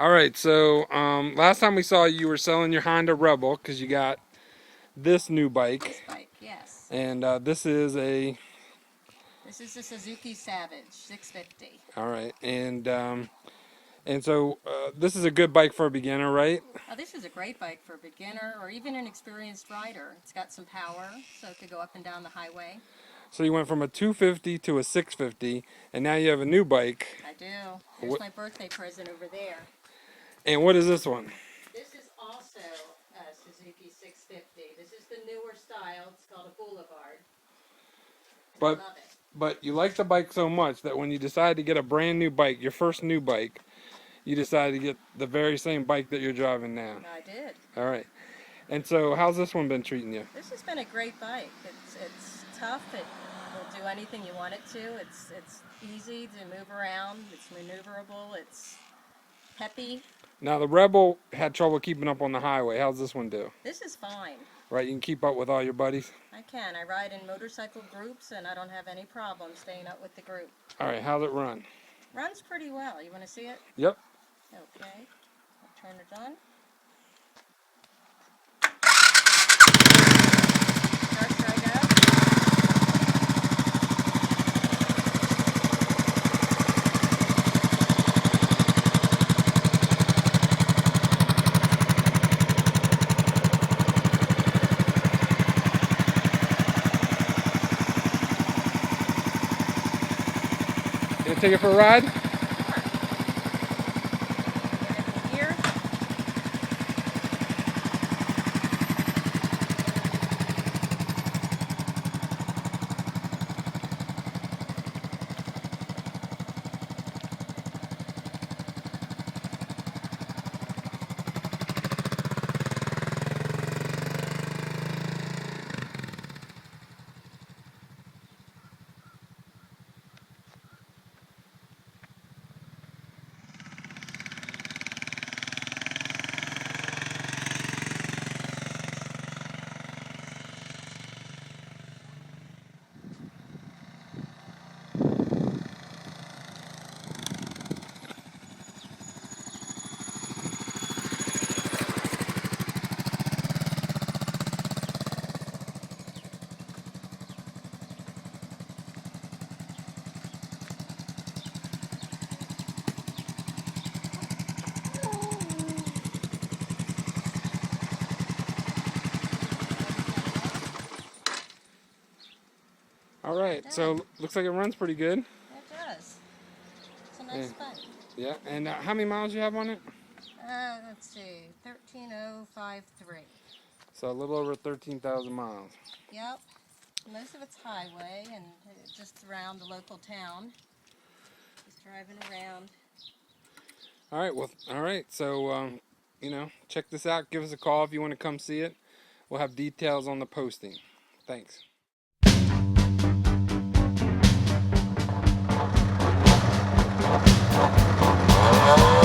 All right, so last time we saw you were selling your Honda Rebel because you got this new bike. This bike, yes. And this is a... This is a Suzuki Savage 650. All right, and so this is a good bike for a beginner, right? Oh, this is a great bike for a beginner or even an experienced rider. It's got some power, so it could go up and down the highway. So you went from a 250 to a 650, and now you have a new bike. I do. There's my birthday present over there. And what is this one? This is also a Suzuki 650. This is the newer style. It's called a Boulevard. I love it. But you like the bike so much that when you decide to get a brand new bike, your first new bike, you decided to get the very same bike that you're driving now. I did. All right. And so how's this one been treating you? This has been a great bike. It's tough. It will do anything you want it to. It's easy to move around. It's maneuverable. It's peppy. Now the Rebel had trouble keeping up on the highway. How's this one do? This is fine. Right, you can keep up with all your buddies? I can. I ride in motorcycle groups and I don't have any problem staying up with the group. All right, how's it run? Runs pretty well. You want to see it? Yep. Okay. I'll turn it on. Starts right up. You gonna take it for a ride? Here. All right, so looks like it runs pretty good. It does. It's a nice bike. Yeah, and how many miles you have on it? Let's see, 13,053. So a little over 13,000 miles. Yep. Most of it's highway and just around the local town. Just driving around. All right, well, all right, so, you know, check this out. Give us a call if you want to come see it. We'll have details on the posting. Thanks. Oh,